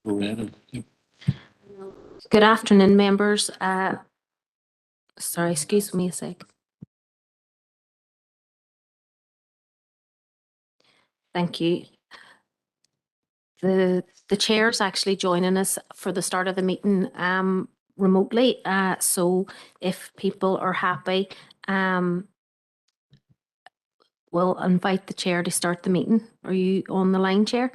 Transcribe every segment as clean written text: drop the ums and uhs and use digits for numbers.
Good afternoon, members. Sorry, excuse me a sec. Thank you. The chair is actually joining us for the start of the meeting remotely. So if people are happy, we'll invite the chair to start the meeting. Are you on the line, Chair?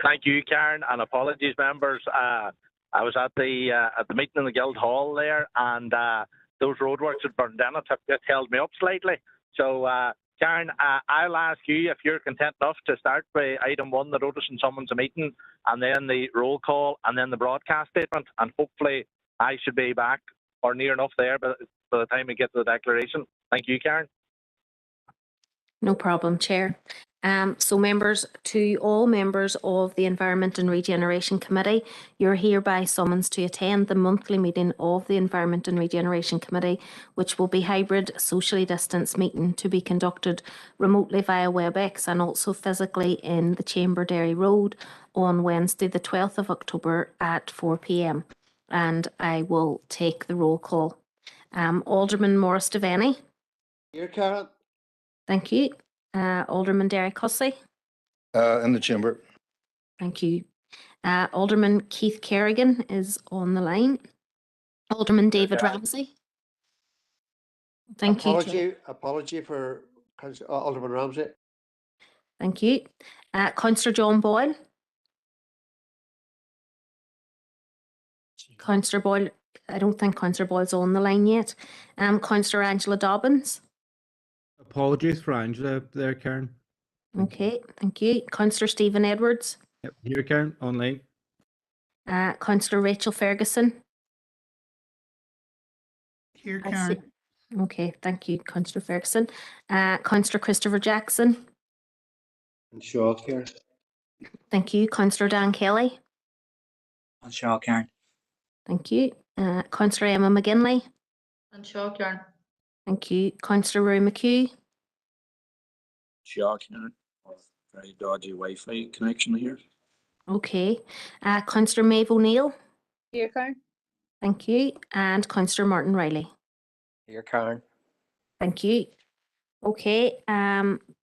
Thank you, Karen, and apologies, members. I was at the meeting in the Guild Hall there, and those roadworks had burned down. It held me up slightly. So, Karen, I'll ask you if you're content enough to start by item 1, the notice and summons a meeting, and then the roll call, and then the broadcast statement, and hopefully I should be back or near enough there by the time we get to the declaration. Thank you, Karen. No problem, Chair. So members, to all members of the Environment and Regeneration Committee, you're hereby summoned to attend the monthly meeting of the Environment and Regeneration Committee, which will be hybrid, socially distanced meeting to be conducted remotely via WebEx and also physically in the Chamber Derry Road on Wednesday, the 12th of October at 4 p.m. And I will take the roll call. Alderman Morris Devaney. Here, Karen. Thank you. Alderman Derek Hussey. In the chamber. Thank you. Alderman Keith Kerrigan is on the line. Alderman David Ramsey. Thank you. Apology for Alderman Ramsey. Thank you. Councillor John Boyle. Councillor Boyle, I don't think Councillor Boyle's on the line yet. Councillor Angela Dobbins. Apologies for Angela there, Karen. Okay, thank you. Councillor Stephen Edwards. Yep, here, Karen, online. Councillor Rachel Ferguson. Here, Karen. Okay, thank you, Councillor Ferguson. Councillor Christopher Jackson. And Shaw, Karen. Thank you. Councillor Dan Kelly. And Shaw, Karen. Thank you. Councillor Emma McGinley. And Shaw, Karen. Thank you. Councillor Roy McHugh. Shaw, Karen. Very dodgy Wi-Fi connection here. Okay. Councillor Maeve O'Neill. Here, Karen. Thank you. And Councillor Martin Riley. Here, Karen. Thank you. Okay.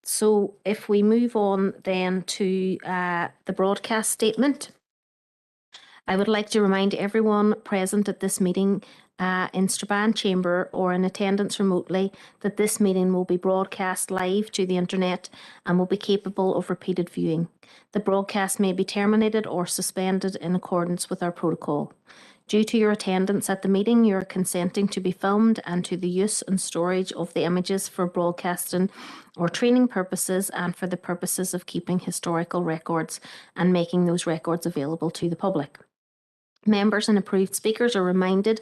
So if we move on then to the broadcast statement, I would like to remind everyone present at this meeting in Strabane Chamber or in attendance remotely that this meeting will be broadcast live to the internet and will be capable of repeated viewing. The broadcast may be terminated or suspended in accordance with our protocol. Due to your attendance at the meeting, you are consenting to be filmed and to the use and storage of the images for broadcasting or training purposes and for the purposes of keeping historical records and making those records available to the public. Members and approved speakers are reminded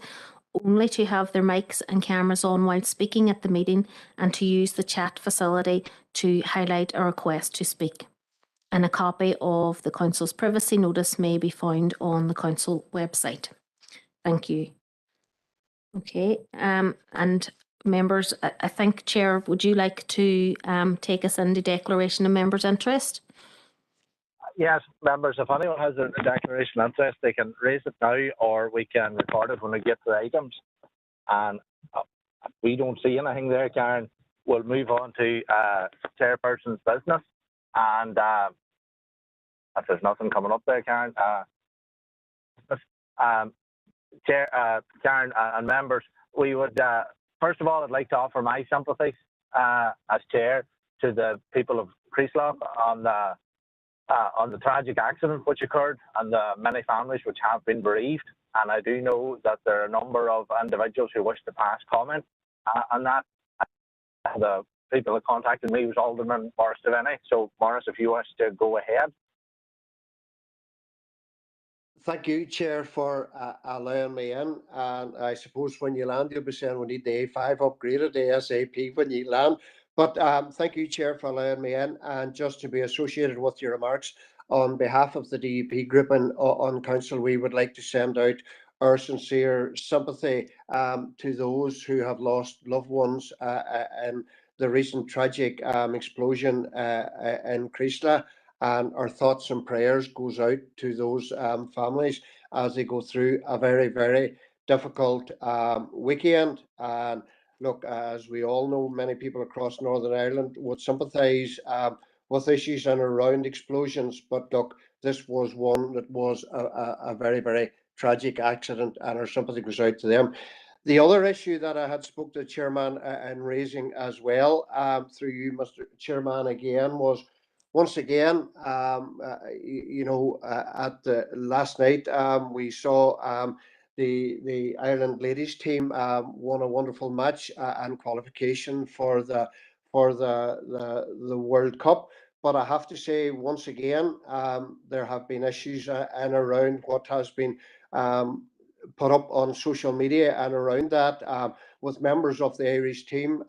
only to have their mics and cameras on while speaking at the meeting and to use the chat facility to highlight a request to speak. And a copy of the Council's privacy notice may be found on the Council website. Thank you. Okay, and members, I think, Chair, would you like to take us into declaration of members' interest? Yes, members, if anyone has a declaration of interest, they can raise it now or we can record it when we get to the items. And if we don't see anything there, Karen, we'll move on to Chairperson's business. And if there's nothing coming up there, Karen, Karen and members, we would, first of all, I'd like to offer my sympathies as Chair to the people of Creaslough on the tragic accident which occurred and the many families which have been bereaved. And I do know that there are a number of individuals who wish to pass comment on that. The people that contacted me was Alderman Morris Devaney. So, Morris, if you wish to go ahead. Thank you, Chair, for allowing me in. And I suppose when you land, you'll be saying we need the A5 upgraded ASAP when you land. But thank you, Chair, for allowing me in. And just to be associated with your remarks, on behalf of the DUP group and on Council, we would like to send out our sincere sympathy to those who have lost loved ones in the recent tragic explosion in Creaslough. and our thoughts and prayers goes out to those families as they go through a very, very difficult weekend. And look, as we all know, many people across Northern Ireland would sympathise with issues and around explosions. But look, this was one that was a very, very tragic accident, and our sympathy goes out to them. The other issue that I had spoke to the chairman in raising as well, through you, Mr. Chairman, again, was once again, at the last night, we saw the Ireland ladies team won a wonderful match and qualification for the World Cup. But I have to say, once again, there have been issues in and around what has been put up on social media and around that, with members of the Irish team,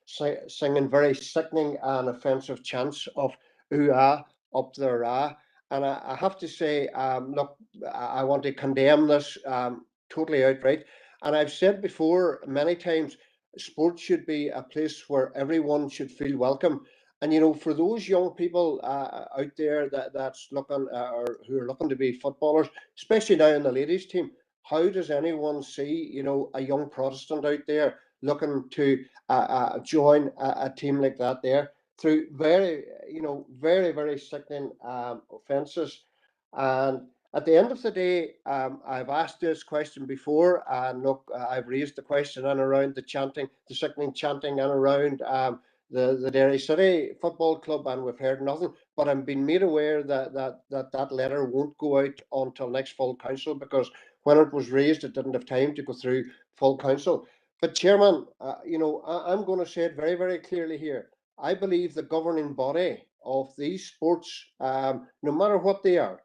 singing very sickening and offensive chants of "ooh ah" up their ah. And I have to say, look, I want to condemn this totally outright. And I've said before many times, sports should be a place where everyone should feel welcome. And for those young people out there that's looking or who are looking to be footballers, especially now in the ladies' team, how does anyone see a young Protestant out there looking to join a team like that there through very very sickening offences? And at the end of the day, I've asked this question before, and look, I've raised the question and around the chanting, the sickening chanting, and around the Derry City Football Club, and we've heard nothing. But I'm being made aware that letter won't go out until next full council, because when it was raised, it didn't have time to go through full council. But Chairman, I'm going to say it very, very clearly here. I believe the governing body of these sports, no matter what they are,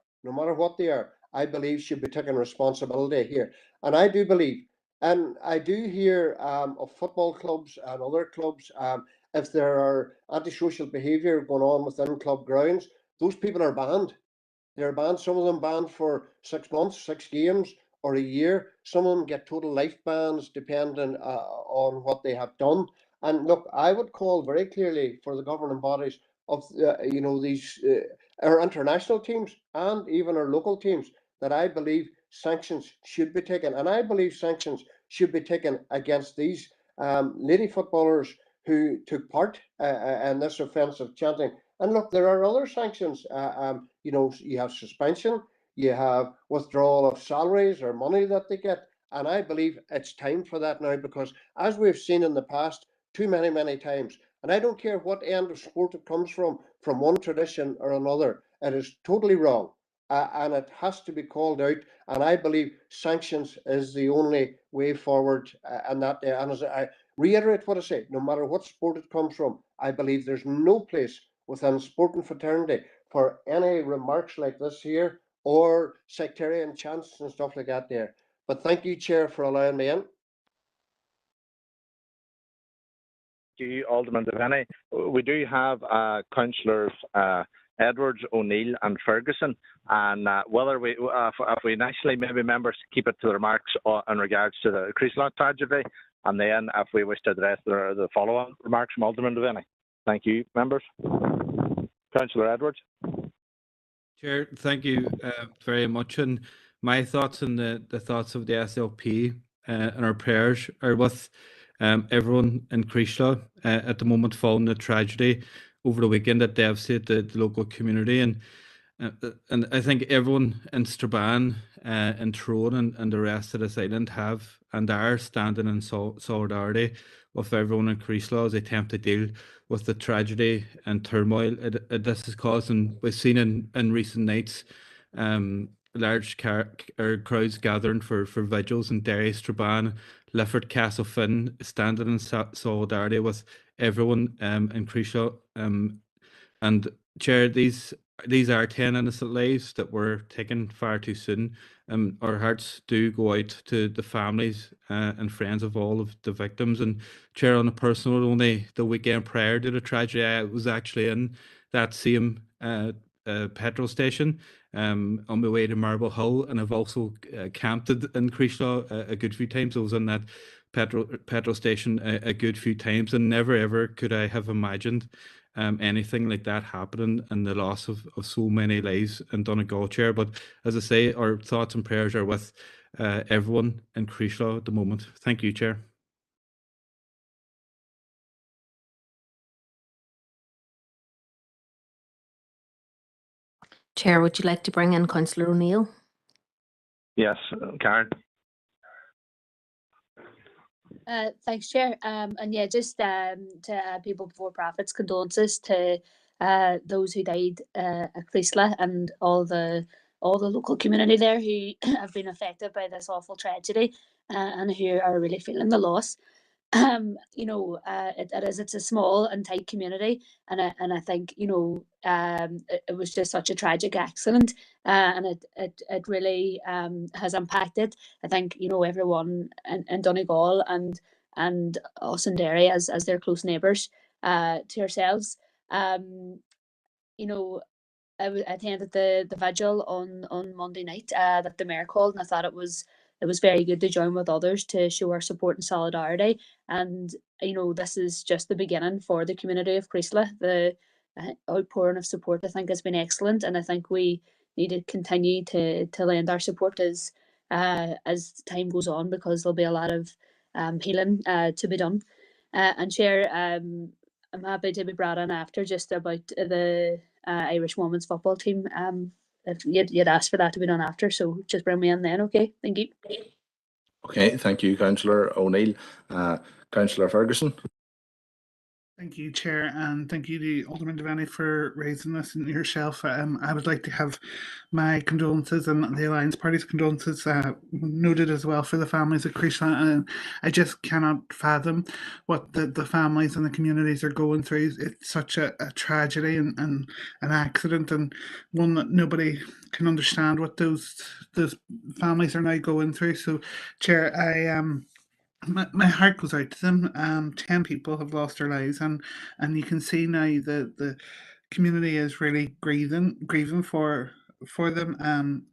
I believe should be taking responsibility here. And I do believe, and I do hear of football clubs and other clubs, if there are antisocial behaviour going on within club grounds, those people are banned. They're banned. Some of them banned for 6 months, 6 games, or a year. Some of them get total life bans, depending on what they have done. And look, I would call very clearly for the governing bodies of these our international teams and even our local teams, that I believe sanctions should be taken, and I believe sanctions should be taken against these lady footballers who took part in this offensive chanting. And look, there are other sanctions. You have suspension, you have withdrawal of salaries or money that they get. And I believe it's time for that now, because as we've seen in the past, too many, many times, and I don't care what end of sport it comes from one tradition or another, it is totally wrong. And it has to be called out. And I believe sanctions is the only way forward. And as I reiterate what I say, no matter what sport it comes from, I believe there's no place within sport and fraternity for any remarks like this here or sectarian chants and stuff like that there. But thank you, Chair, for allowing me in. Thank you, Alderman Devaney. We do have councillors Edwards, O'Neill and Ferguson, and whether if we initially maybe members keep it to the remarks in regards to the Creeslot tragedy, and then if we wish to address the follow-on remarks from Alderman Devaney. Thank you, members. Councillor Edwards. Chair, thank you very much. And my thoughts and the thoughts of the SLP and our prayers are with everyone in Creeslaw at the moment following the tragedy over the weekend that devastated the local community. And I think everyone in Strabane and Tyrone and the rest of this island have and are standing in solidarity with everyone in Creeslaw as they attempt to deal with the tragedy and turmoil this has caused. And we've seen in recent nights large crowds gathering for vigils in Derry, Strabane, Lifford, Castlefin, standing in solidarity with everyone in Creeslaw. And Chair, these are 10 innocent lives that were taken far too soon. Our hearts do go out to the families and friends of all of the victims. And Chair, on a personal note, only the weekend prior to the tragedy, I was actually in that same petrol station on my way to Marble Hill, and I've also camped in Creeslaw a good few times. I was in that petrol station a good few times, and never ever could I have imagined anything like that happening and the loss of so many lives in Donegal, Chair. But as I say, our thoughts and prayers are with everyone in Creeslough at the moment. Thank you, Chair. Chair, would you like to bring in Councillor O'Neill? Yes, Karen. Thanks, Chair. And yeah, just to People Before Profits, condolences to those who died at Creeslough and all the local community there who have been affected by this awful tragedy and who are really feeling the loss. It's a small and tight community, and I think it was just such a tragic accident, and it really has impacted, I think, everyone in Donegal and us in Derry as their close neighbours to ourselves. I attended the vigil on Monday night that the mayor called, and I thought it was very good to join with others to show our support and solidarity. And this is just the beginning for the community of Creeslough. The outpouring of support, I think, has been excellent, and I think we need to continue to lend our support as time goes on, because there'll be a lot of healing to be done. And Chair, I'm happy to be brought in after just about the Irish women's football team. If you'd asked for that to be done after, so just bring me in then, okay? Thank you. Okay, thank you, Councillor O'Neill. Councillor Ferguson. Thank you, Chair, and thank you to Alderman Devaney for raising this and yourself. I would like to have my condolences and the Alliance Party's condolences noted as well for the families of Creeslough. And I just cannot fathom what the families and the communities are going through. It's such a tragedy and an accident, and one that nobody can understand what those families are now going through. So, Chair, my heart goes out to them. 10 people have lost their lives, and you can see now the community is really grieving for them.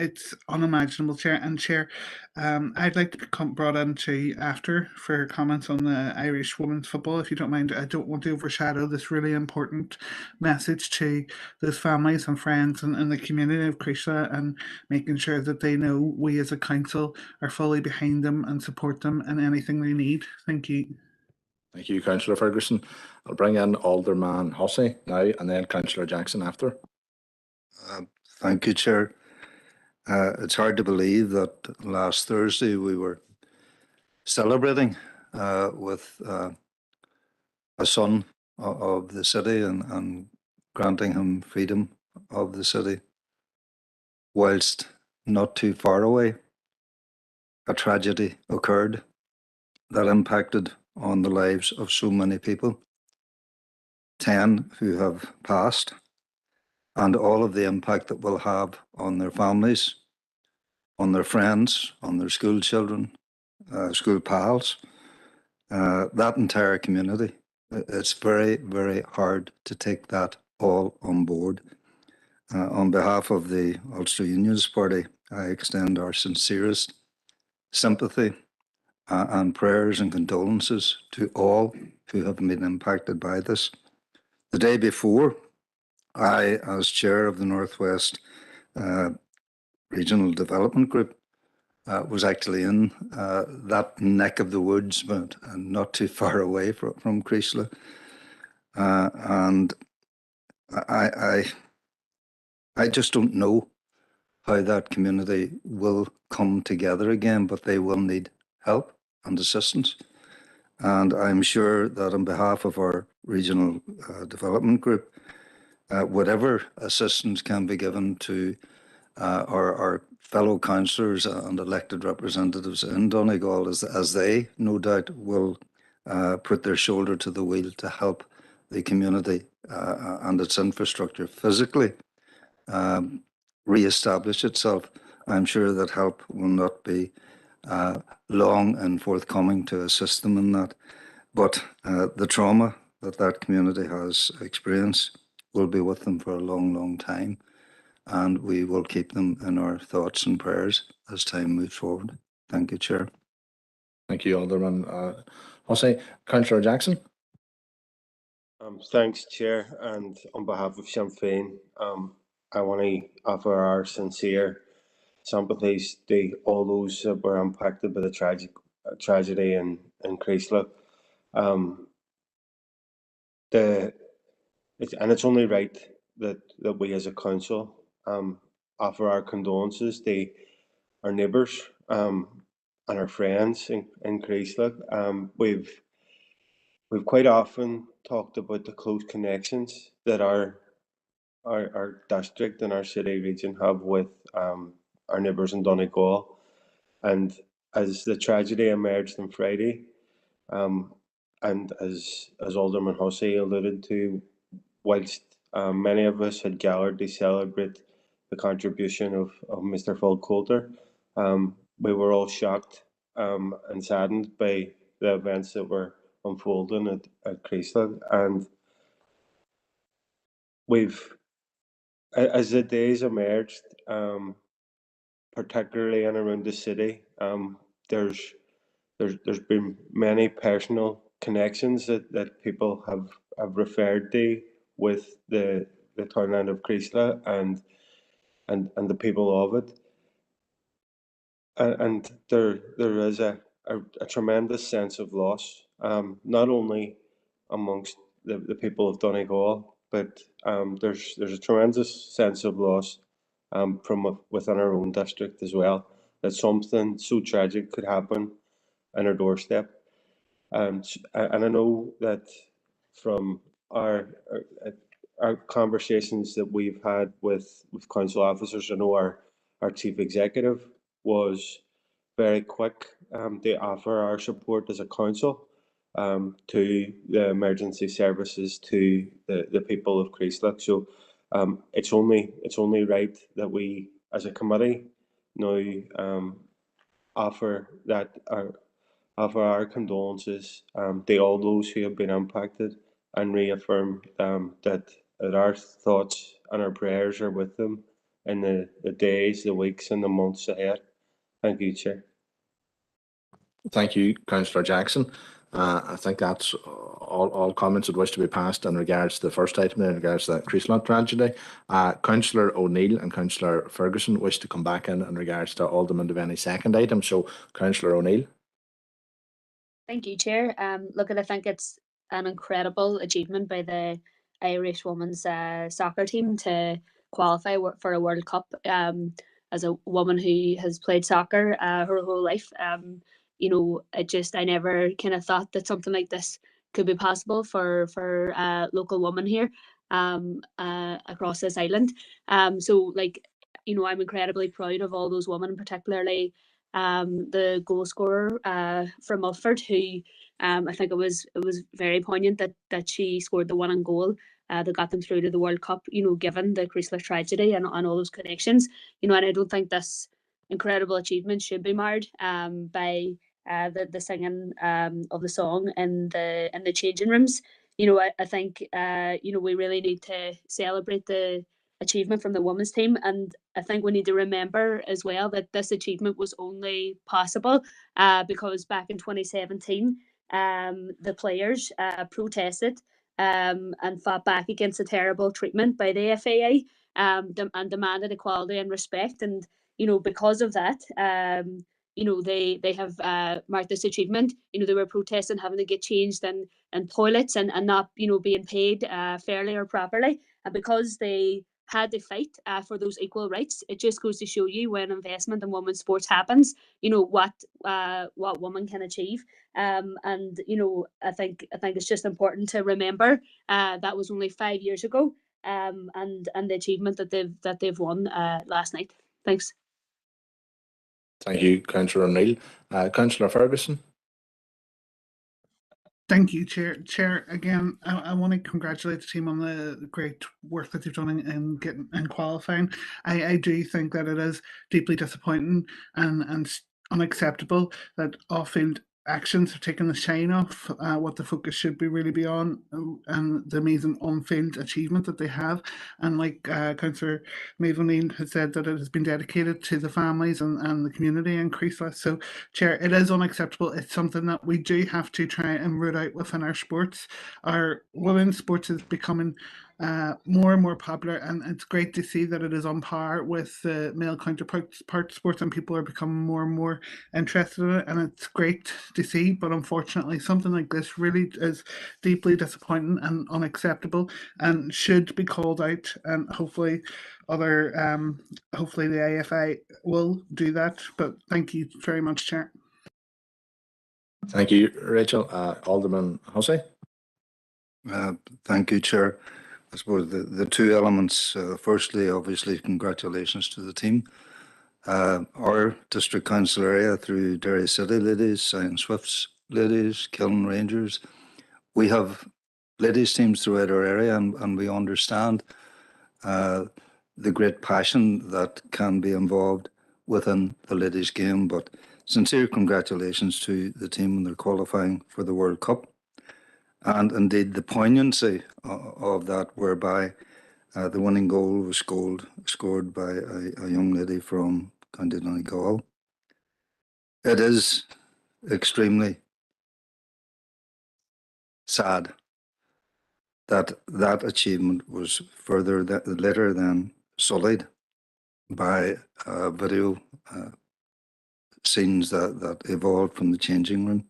It's unimaginable, Chair. And Chair, I'd like to become brought in to after for comments on the Irish women's football, if you don't mind. I don't want to overshadow this really important message to those families and friends and the community of Creeslough, and making sure that they know we as a council are fully behind them and support them in anything they need. Thank you. Thank you, Councillor Ferguson. I'll bring in Alderman Hussey now, and then Councillor Jackson after. Thank you, Chair. It's hard to believe that last Thursday we were celebrating with a son of the city and granting him freedom of the city, whilst not too far away, a tragedy occurred that impacted on the lives of so many people, 10 who have passed, and all of the impact that will have on their families, on their friends, on their school children, school pals, that entire community. It's very, very hard to take that all on board. On behalf of the Ulster Unionist Party, I extend our sincerest sympathy and prayers and condolences to all who have been impacted by this. The day before, I, as chair of the Northwest Regional Development Group, was actually in that neck of the woods, but not too far away from Creeslough. And I just don't know how that community will come together again, but they will need help and assistance. And I'm sure that on behalf of our regional development group, whatever assistance can be given to our fellow councillors and elected representatives in Donegal, as they no doubt will put their shoulder to the wheel to help the community and its infrastructure physically re-establish itself. I'm sure that help will not be long and forthcoming to assist them in that. But the trauma that community has experienced will be with them for a long, long time. And we will keep them in our thoughts and prayers as time moves forward. Thank you, Chair. Thank you, Alderman Hussey. Councillor Jackson. Thanks, Chair, and on behalf of Sinn Féin, I want to offer our sincere sympathies to all those that were impacted by the tragedy in Creaslough. It's only right that we as a council offer our condolences to our neighbours and our friends in Creaslough. We've quite often talked about the close connections that our district and our city region have with our neighbours in Donegal, and as the tragedy emerged on Friday, and as Alderman Hussey alluded to, whilst many of us had gathered to celebrate the contribution of Mr. Phil Coulter, we were all shocked and saddened by the events that were unfolding at Creaslough. And as the days emerged, particularly in around the city, there's been many personal connections that people have referred to with the townland of Creaslough and the people of it. And there is a tremendous sense of loss, not only amongst the people of Donegal, but there's a tremendous sense of loss from within our own district as well, that something so tragic could happen on our doorstep. And I know that from our conversations that we've had with council officers, I know our chief executive was very quick to offer our support as a council to the emergency services, to the people of Creaslough. So it's only right that we as a committee now offer our condolences to all those who have been impacted, and reaffirm that our thoughts and our prayers are with them in the days, the weeks and the months ahead. Thank you, Chair. Thank you, Councillor Jackson. I think that's all comments that wish to be passed in regards to the first item, in regards to that Creaslough tragedy. Councillor O'Neill and Councillor Ferguson wish to come back in regards to Alderman Devaney's second item. So, Councillor O'Neill. Thank you, Chair. Look, I think it's an incredible achievement by the Irish women's soccer team to qualify for a World Cup. As a woman who has played soccer her whole life, you know, I never kind of thought that something like this could be possible for local women here across this island. So, like, you know, I'm incredibly proud of all those women, particularly the goal scorer from Milford, who I think it was very poignant that she scored the winning goal that got them through to the World Cup, you know, given the Creaslough tragedy and all those connections, you know. And I don't think this incredible achievement should be marred by the singing of the song in the changing rooms. You know, I think you know, we really need to celebrate the achievement from the women's team, and I think we need to remember as well that this achievement was only possible because back in 2017 the players protested and fought back against the terrible treatment by the FAA and demanded equality and respect. And you know, because of that, you know, they have marked this achievement. You know, they were protesting having to get changed and toilets and not, you know, being paid fairly or properly, and because they had to fight for those equal rights, it just goes to show you, when investment in women's sports happens, you know, what women can achieve. And you know, I think it's just important to remember that was only 5 years ago, and the achievement that they've won last night. Thanks. Thank you, Councillor O'Neill. Councillor Ferguson. Thank you, Chair. Again, I want to congratulate the team on the great work that they've done in getting and qualifying. I do think that it is deeply disappointing and unacceptable that off-field actions have taken the shine off what the focus should really be on, and the amazing on-field achievement that they have. And like Councillor Maeve O'Neill has said, that it has been dedicated to the families and the community in Creaslough. So, Chair, it is unacceptable. It's something that we do have to try and root out within our sports. Our women's sports is becoming more and more popular, and it's great to see that it is on par with the male counterpart sports, and people are becoming more and more interested in it, and it's great to see. But unfortunately, something like this really is deeply disappointing and unacceptable, and should be called out. And hopefully, hopefully the AFI will do that. But thank you very much, Chair. Thank you, Rachel. Alderman Hussey. Thank you, Chair. I suppose the two elements, firstly, obviously, congratulations to the team. Our district council area through Derry City Ladies, Sion Swifts Ladies, Kiln Rangers, we have ladies teams throughout our area, and we understand the great passion that can be involved within the ladies game. But sincere congratulations to the team when they're qualifying for the World Cup. And indeed, the poignancy of that, whereby the winning goal was scored by a young lady from County Donegal. It is extremely sad that that achievement was later than sullied by video scenes that evolved from the changing room.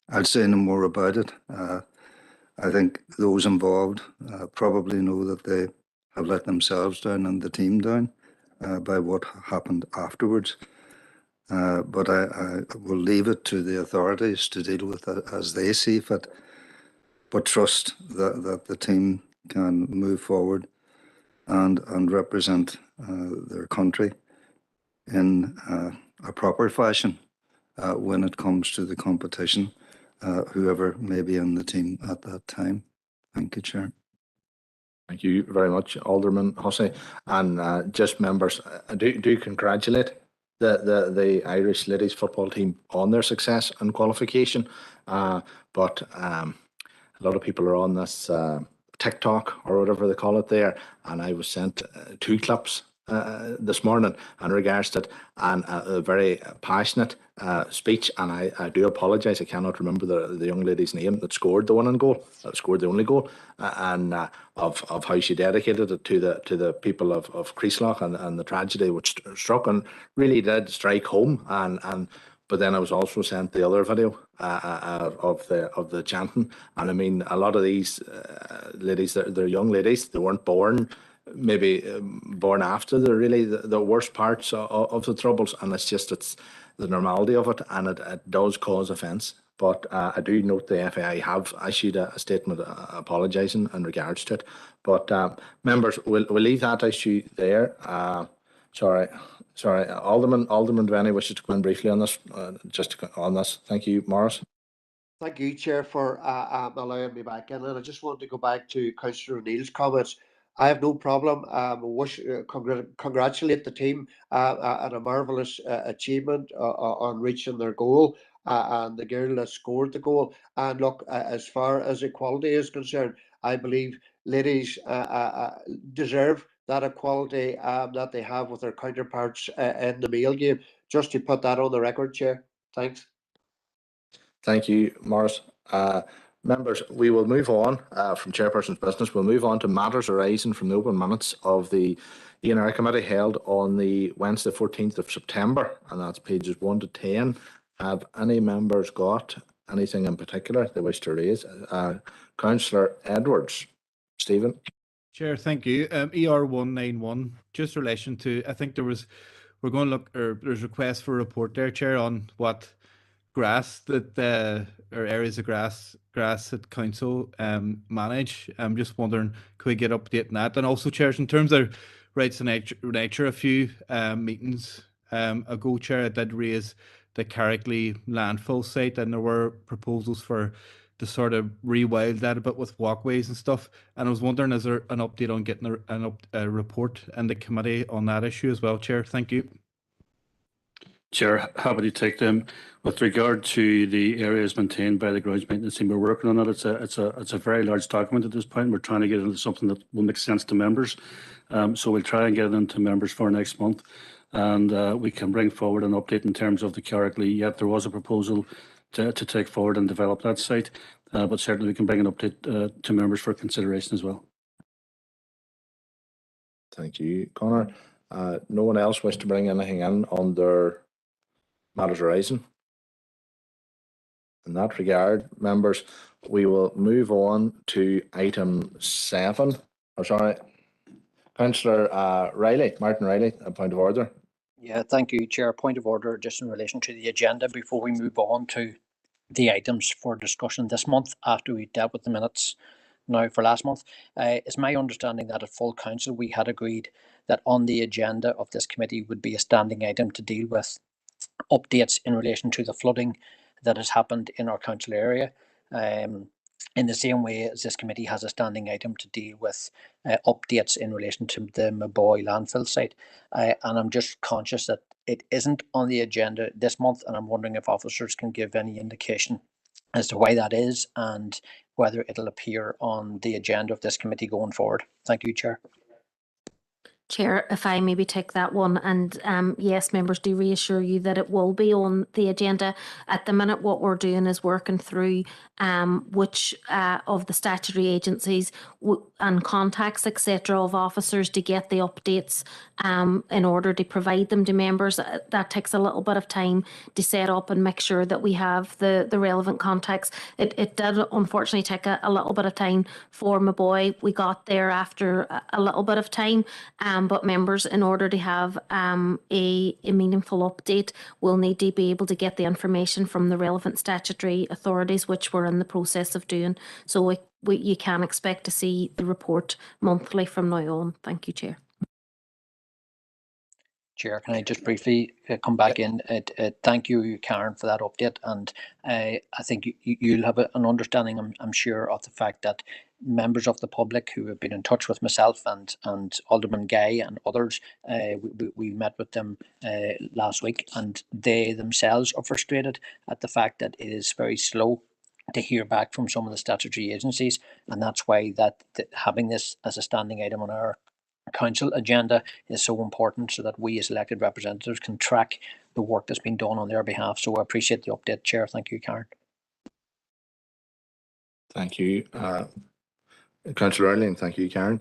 I'll say no more about it. I think those involved probably know that they have let themselves down and the team down by what happened afterwards. But I will leave it to the authorities to deal with it as they see fit, but trust that the team can move forward and represent their country in a proper fashion when it comes to the competition, whoever may be in the team at that time. Thank you, Chair. Thank you very much, Alderman Hussey. And just members, I do congratulate the Irish ladies football team on their success and qualification. But a lot of people are on this TikTok or whatever they call it there, and I was sent 2 clips this morning in regards to it, and a very passionate speech. And I do apologise, I cannot remember the young lady's name that scored the winning goal, that scored the only goal, and of how she dedicated it to the people of Creaslough and the tragedy which struck, and really did strike home. But then I was also sent the other video of the chanting, and I mean, a lot of these ladies, they're young ladies. They weren't born, maybe born after the worst parts of the troubles, and it's the normality of it, and it does cause offence. But I do note the FAI have issued a statement apologising in regards to it. But members, we'll leave that issue there. Sorry, Alderman Devaney wishes to come in briefly on this, just on this. Thank you, Morris. Thank you, Chair, for allowing me back in. And I just want to go back to Councillor O'Neill's comments. I have no problem. Congratulate the team at a marvellous achievement on reaching their goal, and the girl that scored the goal. And look, as far as equality is concerned, I believe ladies deserve that equality that they have with their counterparts in the male game. Just to put that on the record, Chair. Thanks. Thank you, Morris. Members, we will move on from Chairperson's business. We'll move on to matters arising from the open minutes of the E&R Committee held on the Wednesday 14th of September, and that's pages 1 to 10. Have any members got anything in particular they wish to raise? Councillor Edwards. Stephen. Chair, thank you. ER 191, just in relation to, I think there's requests for a report there, Chair, on what grass that or areas of grass that council manage. I'm just wondering, could we get update on that? And also, Chairs, in terms of rights of nature, a few meetings ago, Chair, I did raise the Carrickley landfill site, and there were proposals to sort of rewild that a bit with walkways and stuff. And I was wondering, is there an update on getting a report in the committee on that issue as well, Chair? Thank you. Chair, happy to take them. With regard to the areas maintained by the grounds maintenance team, we're working on it. It's a very large document at this point. We're trying to get it into something that will make sense to members. So we'll try and get it into members for next month, and we can bring forward an update in terms of the Carricklee. Yet there was a proposal to take forward and develop that site, but certainly we can bring an update to members for consideration as well. Thank you, Conor. No one else wish to bring anything in under matters arising? In that regard, members, we will move on to item 7. Oh, sorry, Councillor Martin Riley, a point of order. Yeah, thank you, Chair. Point of order just in relation to the agenda before we move on to the items for discussion this month after we dealt with the minutes now for last month. It's my understanding that at full council we had agreed that on the agenda of this committee would be a standing item to deal with updates in relation to the flooding that has happened in our council area. In the same way as this committee has a standing item to deal with updates in relation to the Maboy landfill site. And I'm just conscious that it isn't on the agenda this month, and I'm wondering if officers can give any indication as to why that is and whether it'll appear on the agenda of this committee going forward. Thank you, Chair. Chair, if I maybe take that one, and yes, members, do reassure you that it will be on the agenda. At the minute, what we're doing is working through which of the statutory agencies and contacts, etc., of officers to get the updates in order to provide them to members. That takes a little bit of time to set up and make sure that we have the relevant contacts. It did unfortunately take a little bit of time for Maboy. We got there after a little bit of time. But members, in order to have a meaningful update, will need to be able to get the information from the relevant statutory authorities, which we're in the process of doing. So you can expect to see the report monthly from now on. Thank you, Chair. Chair, can I just briefly come back in? Thank you, Karen, for that update. And I think you'll have an understanding, I'm sure, of the fact that members of the public who have been in touch with myself and Alderman Guy and others, we met with them last week, and they themselves are frustrated at the fact that it is very slow to hear back from some of the statutory agencies, and that's why that having this as a standing item on our council agenda is so important, so that we as elected representatives can track the work that's been done on their behalf. So I appreciate the update, Chair. Thank you, Karen. Thank you, Councillor Early, and thank you, Karen.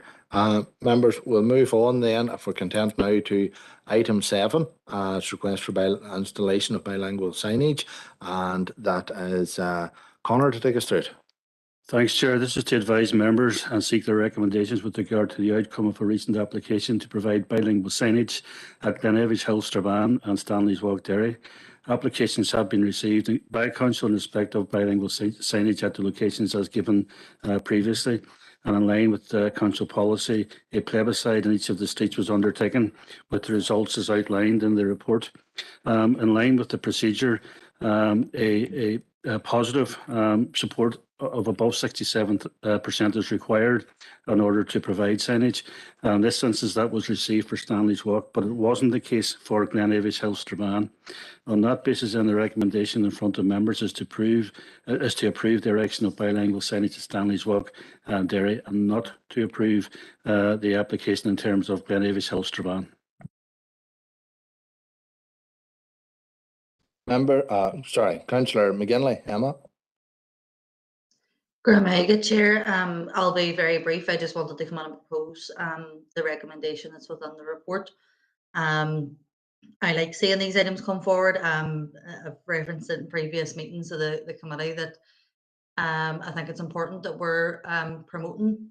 Members, we'll move on then, if we're content now, to item 7, request for installation of bilingual signage, and that is Conor to take us through it. Thanks, Chair. This is to advise members and seek their recommendations with regard to the outcome of a recent application to provide bilingual signage at Glenavish Hill, Strabane and Stanley's Walk, Derry. Applications have been received by Council in respect of bilingual signage at the locations as given previously. And in line with the Council policy, a plebiscite in each of the streets was undertaken, with the results as outlined in the report. In line with the procedure, a positive support of above 67% is required in order to provide signage. In this instance, that was received for Stanley's Walk, but it wasn't the case for Glenavish Hill, Strabane. On that basis, then the recommendation in front of members is to approve the erection of bilingual signage at Stanley's Walk and Derry, and not to approve the application in terms of Glenavish Hill, Strabane. Councillor McGinley, Emma. Good Chair. I'll be very brief. I just wanted to come on and propose the recommendation that's within the report. I like seeing these items come forward. I've referenced it in previous meetings of the committee that I think it's important that we're promoting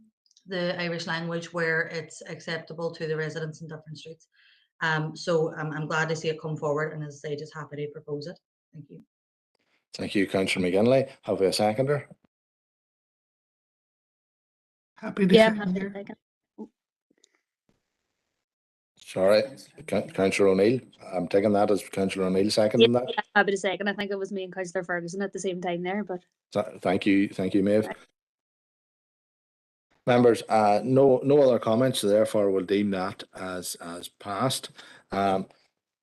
the Irish language where it's acceptable to the residents in different streets. So I'm glad to see it come forward, and as I say, just happy to propose it. Thank you. Thank you, Councillor McGinley. Have we a seconder? Happy to second. Sorry, Councillor O'Neill. I'm taking that as Councillor O'Neill seconding that. Yeah, happy to second. I think it was me and Councillor Ferguson at the same time there, but thank you, Maeve. Members, no other comments, so therefore we'll deem that as passed.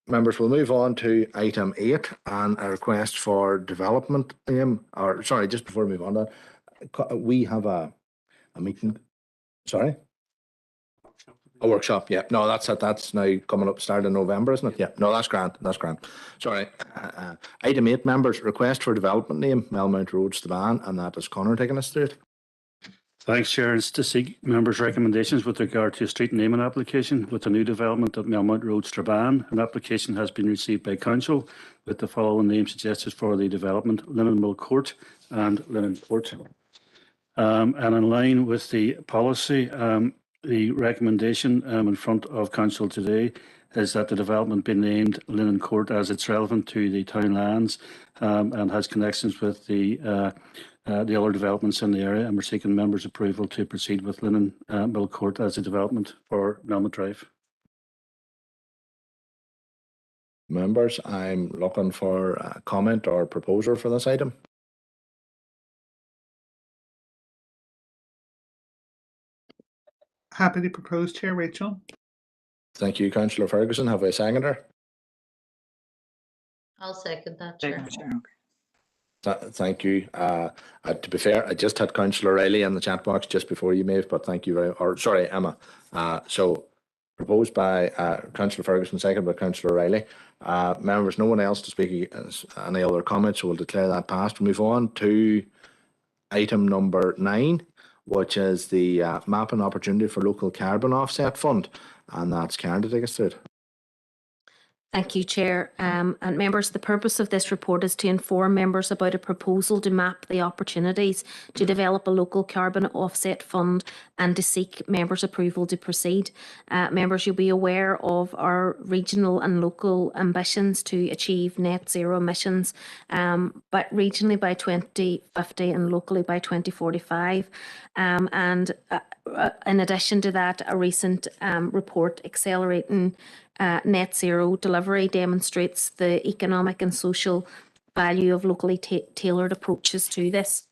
Members, we'll move on to item 8 and a request for development name. Or sorry, just before we move on to that, we have a meeting. Sorry? A workshop, yeah. No, that's it. That's now coming up, start in November, isn't it? Yeah. No, that's grand. That's grand. Sorry. Item 8, members, request for development name, Melmount Road, Strabane, and that is Connor taking us through it. Thanks, Chair. It's to seek members' recommendations with regard to a street naming application with a new development at Melmount Road, Strabane. An application has been received by Council with the following names suggested for the development: Linen Mill Court and Linen Court. And in line with the policy, the recommendation in front of Council today is that the development be named Linen Court as it's relevant to the town lands and has connections with the other developments in the area, and we're seeking members' approval to proceed with Linen Mill Court as a development for Melmount Drive. Members, I'm looking for a comment or proposer for this item. Happy to propose, Chair Rachel. Thank you, Councillor Ferguson. Have I a seconder? I'll second that, Chair. Thank you. To be fair, I just had Councillor Riley in the chat box just before you, Maeve, but thank you very, or sorry, Emma. So proposed by Councillor Ferguson, second by Councillor Riley. Members, no one else to speak. Any other comments? So we'll declare that passed. We'll move on to item number 9, which is the mapping opportunity for local carbon offset fund, and that's Karen to take us through it. Thank you, Chair. And members, the purpose of this report is to inform members about a proposal to map the opportunities to develop a local carbon offset fund and to seek members' approval to proceed. Members, you'll be aware of our regional and local ambitions to achieve net zero emissions, but regionally by 2050 and locally by 2045. And in addition to that, a recent report accelerating net zero delivery demonstrates the economic and social value of locally tailored approaches to this.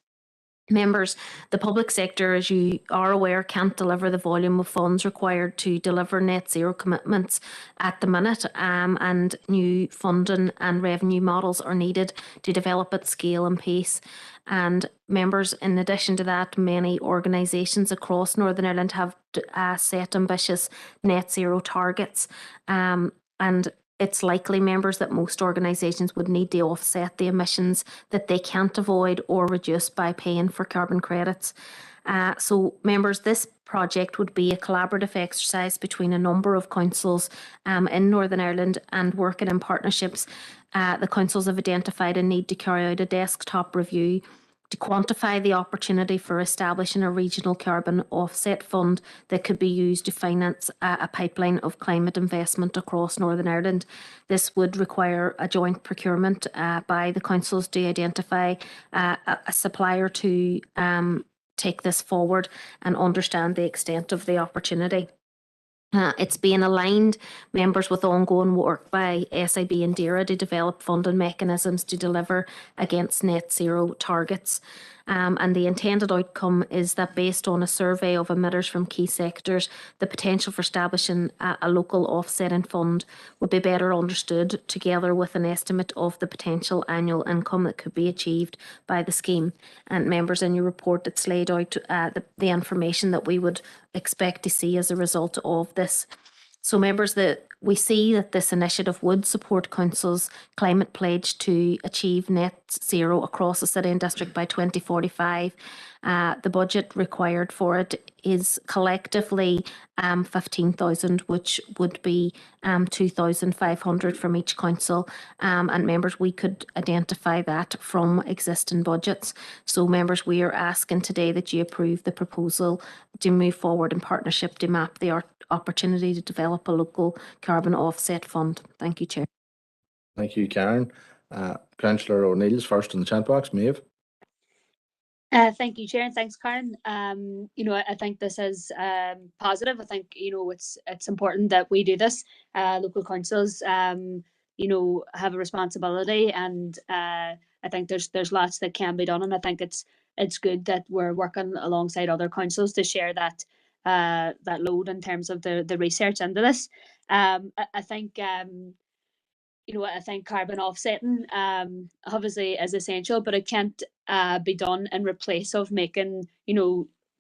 Members, the public sector, as you are aware, can't deliver the volume of funds required to deliver net zero commitments at the minute, and new funding and revenue models are needed to develop at scale and pace. And members, in addition to that, many organisations across Northern Ireland have set ambitious net zero targets, and it's likely, members, that most organisations would need to offset the emissions that they can't avoid or reduce by paying for carbon credits. So, members, this project would be a collaborative exercise between a number of councils in Northern Ireland, and working in partnerships. The councils have identified a need to carry out a desktop review to quantify the opportunity for establishing a regional carbon offset fund that could be used to finance a pipeline of climate investment across Northern Ireland. This would require a joint procurement by the councils to identify a supplier to take this forward and understand the extent of the opportunity. It's being aligned, members, with ongoing work by SIB and DAERA to develop funding mechanisms to deliver against net zero targets. And the intended outcome is that, based on a survey of emitters from key sectors, the potential for establishing a local offsetting fund would be better understood, together with an estimate of the potential annual income that could be achieved by the scheme. And members, in your report, it's laid out the information that we would expect to see as a result of this. So, members, we see that this initiative would support Council's climate pledge to achieve net zero across the city and district by 2045. The budget required for it is collectively 15,000, which would be 2,500 from each council. And members, we could identify that from existing budgets. So, members, we are asking today that you approve the proposal to move forward in partnership to map the opportunity to develop a local carbon offset fund. Thank you, Chair. Thank you, Karen. Councillor O'Neill's first in the chat box. Maeve. Thank you, Chair, and thanks, Karen. I think this is positive. I think it's important that we do this. Local councils, have a responsibility, and I think there's lots that can be done, and I think it's good that we're working alongside other councils to share that load in terms of the research into this. I think I think carbon offsetting obviously is essential, but it can't be done in replace of making,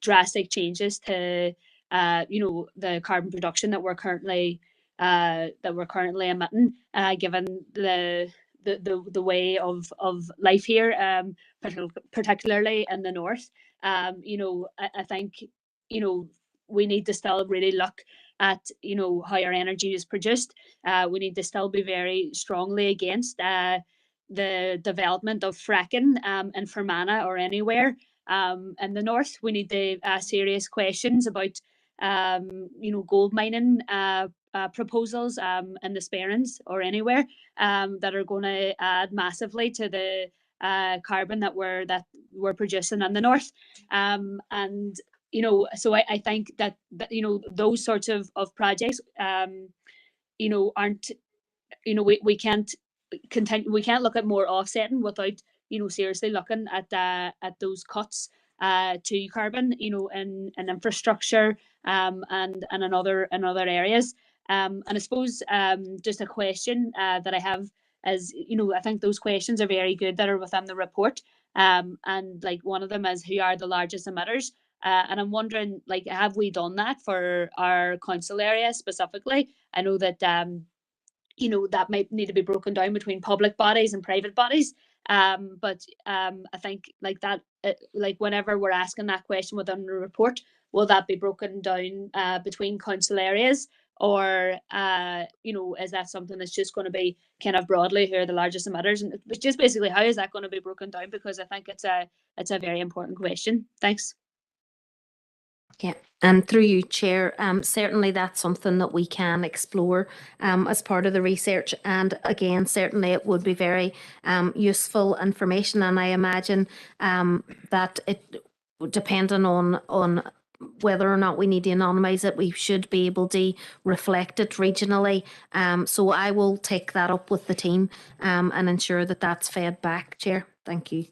drastic changes to, the carbon production that we're currently emitting, given the way of life here, particularly in the north. I think, we need to still really look at, how our energy is produced. We need to still be very strongly against the development of fracking in Fermanagh or anywhere in the north. We need to ask serious questions about gold mining proposals in the Sperrins or anywhere that are going to add massively to the carbon that we're producing in the north. And so I think that those sorts of projects aren't, we can't continue, we can't look at more offsetting without seriously looking at those cuts to carbon in infrastructure and in other areas. And I suppose just a question that I have is, I think those questions are very good that are within the report. And like one of them is, who are the largest emitters? And I'm wondering, like, have we done that for our council area specifically? I know that that might need to be broken down between public bodies and private bodies. But I think like that, like whenever we're asking that question within the report, will that be broken down between council areas, or is that something that's just going to be kind of broadly who are the largest emitters? And it's just basically, how is that going to be broken down? Because I think it's a very important question. Thanks. Yeah, and through you, Chair, certainly that's something that we can explore as part of the research. And again, certainly it would be very useful information. And I imagine that it, depending on whether or not we need to anonymise it, we should be able to reflect it regionally. So I will take that up with the team and ensure that that's fed back, Chair. Thank you.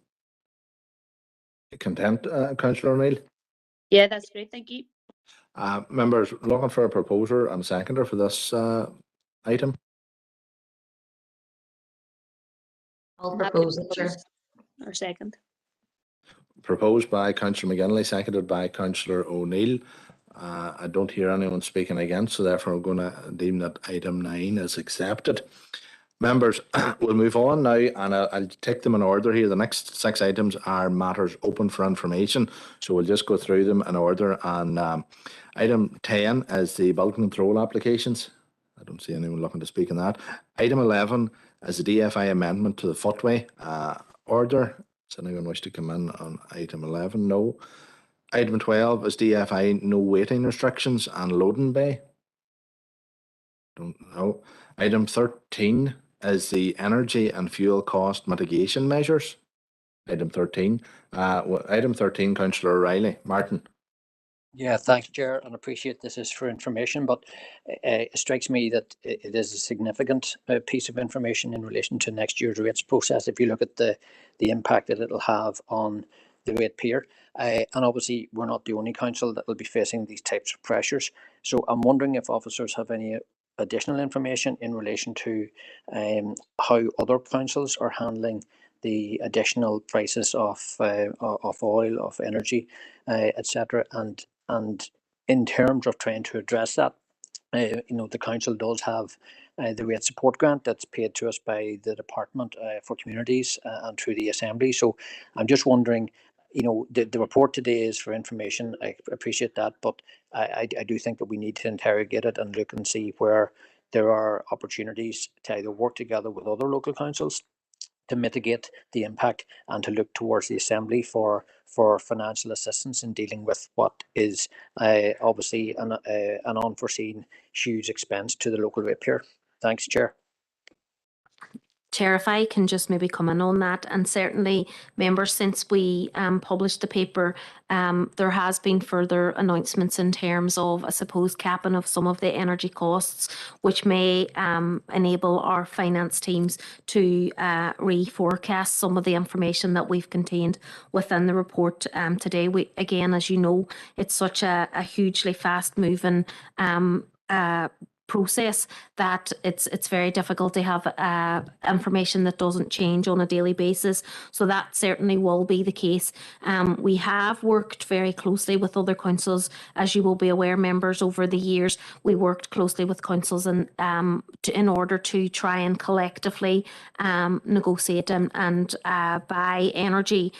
Content, Councillor O'Neill? Yeah, that's great. Thank you. Members, looking for a proposer and seconder for this item. I'll propose it, Chair. Or second. Proposed by Councillor McGinley, seconded by Councillor O'Neill. I don't hear anyone speaking against, so therefore I'm going to deem that item 9 is accepted. Members, we'll move on now, and I'll take them in order here. The next 6 items are matters open for information, so we'll just go through them in order. And item 10 is the building control applications. I don't see anyone looking to speak on that. Item 11 is the DFI amendment to the footway order. Does anyone wish to come in on item 11? No. Item 12 is DFI no waiting restrictions and loading bay. Don't know. Item 13 is the energy and fuel cost mitigation measures. Item 13. Item 13, Councillor O'Reilly. Martin. Yeah, thanks, Chair, and appreciate this is for information, but it strikes me that it is a significant piece of information in relation to next year's rates process. If you look at the impact that it'll have on the rate peer, and obviously we're not the only council that will be facing these types of pressures. So I'm wondering if officers have any additional information in relation to how other councils are handling the additional prices of oil, of energy, etc. And in terms of trying to address that, the council does have the rate support grant that's paid to us by the Department for Communities and through the Assembly. So I'm just wondering, the report today is for information. I appreciate that, but I do think that we need to interrogate it and look and see where there are opportunities to either work together with other local councils to mitigate the impact and to look towards the Assembly for financial assistance in dealing with what is obviously an unforeseen huge expense to the local ratepayer. Thanks, Chair. Chair, if I can just maybe come in on that, and certainly members, since we published the paper, there has been further announcements in terms of, I suppose, capping of some of the energy costs, which may enable our finance teams to reforecast some of the information that we've contained within the report today. We, again, as you know, it's such a hugely fast moving process that it's very difficult to have information that doesn't change on a daily basis. So that certainly will be the case. We have worked very closely with other councils, as you will be aware, members, over the years. We worked closely with councils and in order to try and collectively negotiate and buy energy,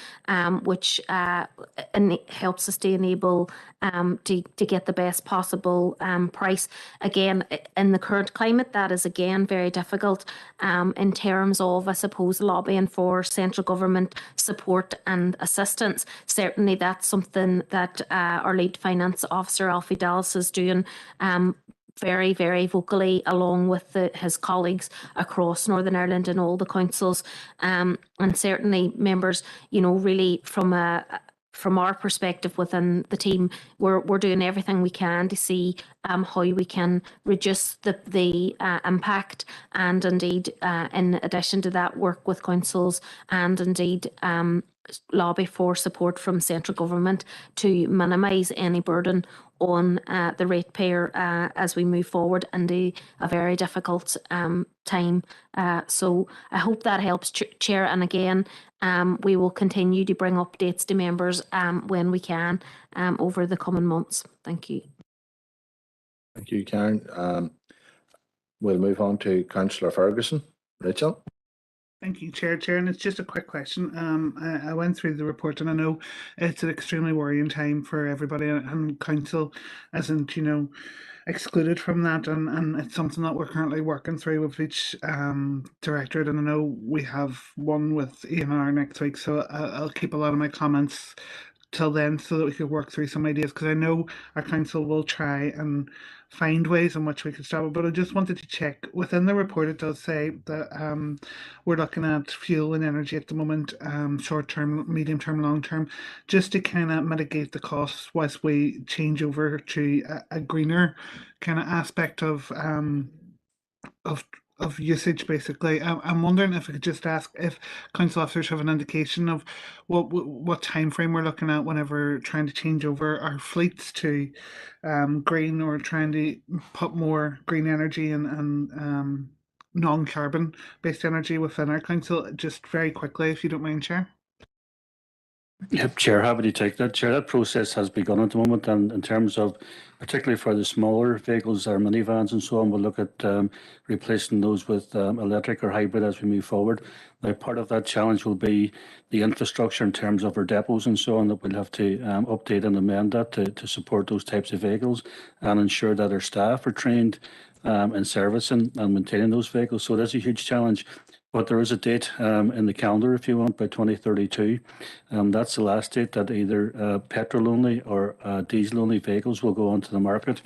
which helps us to enable to get the best possible price. Again, in the current climate, that is again very difficult in terms of, I suppose, lobbying for central government support and assistance. Certainly that's something that our lead finance officer, Alfie Dallas, is doing very, very vocally, along with his colleagues across Northern Ireland and all the councils. And certainly, members, you know, really from our perspective within the team, we're doing everything we can to see how we can reduce the impact, and indeed, in addition to that, work with councils and indeed lobby for support from central government to minimise any burden on the ratepayer as we move forward into a very difficult time. So I hope that helps, Chair. And again, we will continue to bring updates to members when we can over the coming months. Thank you. Thank you, Karen. We'll move on to Councillor Ferguson. Rachel? Thank you, Chair. And it's just a quick question. I went through the report, and I know it's an extremely worrying time for everybody, and Council isn't, you know, excluded from that, and it's something that we're currently working through with each directorate, and I know we have one with ENR next week, so I'll keep a lot of my comments till then so that we could work through some ideas, because I know our council will try and find ways in which we could stop it. But I just wanted to check, within the report it does say that we're looking at fuel and energy at the moment, short term, medium term, long term, just to kind of mitigate the costs whilst we change over to a greener kind of aspect of usage, basically. I'm wondering if I could just ask if council officers have an indication of what time frame we're looking at whenever trying to change over our fleets to green, or trying to put more green energy and non-carbon based energy within our council. Just very quickly, if you don't mind, Chair. Yep, Chair, happy to take that. Chair, that process has begun at the moment, and in terms of, particularly for the smaller vehicles, our minivans and so on, we'll look at replacing those with electric or hybrid as we move forward. Now, part of that challenge will be the infrastructure in terms of our depots and so on, that we'll have to update and amend that to support those types of vehicles and ensure that our staff are trained in servicing and maintaining those vehicles. So it is a huge challenge. But there is a date in the calendar, if you want, by 2032. That's the last date that either petrol-only or diesel-only vehicles will go onto the market.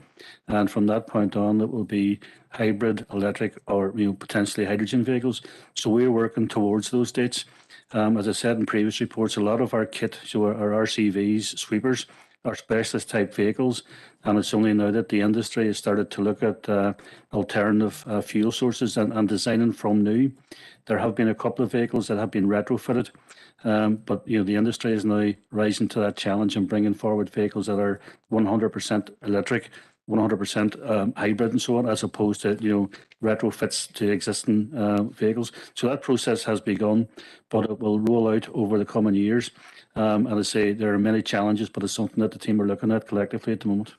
And from that point on, it will be hybrid, electric, or potentially hydrogen vehicles. So we're working towards those dates. As I said in previous reports, a lot of our kit, so our RCVs, sweepers, are specialist type vehicles, and it's only now that the industry has started to look at alternative fuel sources and designing from new. There have been a couple of vehicles that have been retrofitted, but the industry is now rising to that challenge and bringing forward vehicles that are 100% electric, 100% hybrid and so on, as opposed to retrofits to existing vehicles. So that process has begun, but it will roll out over the coming years. And I say there are many challenges, but it's something that the team are looking at collectively at the moment.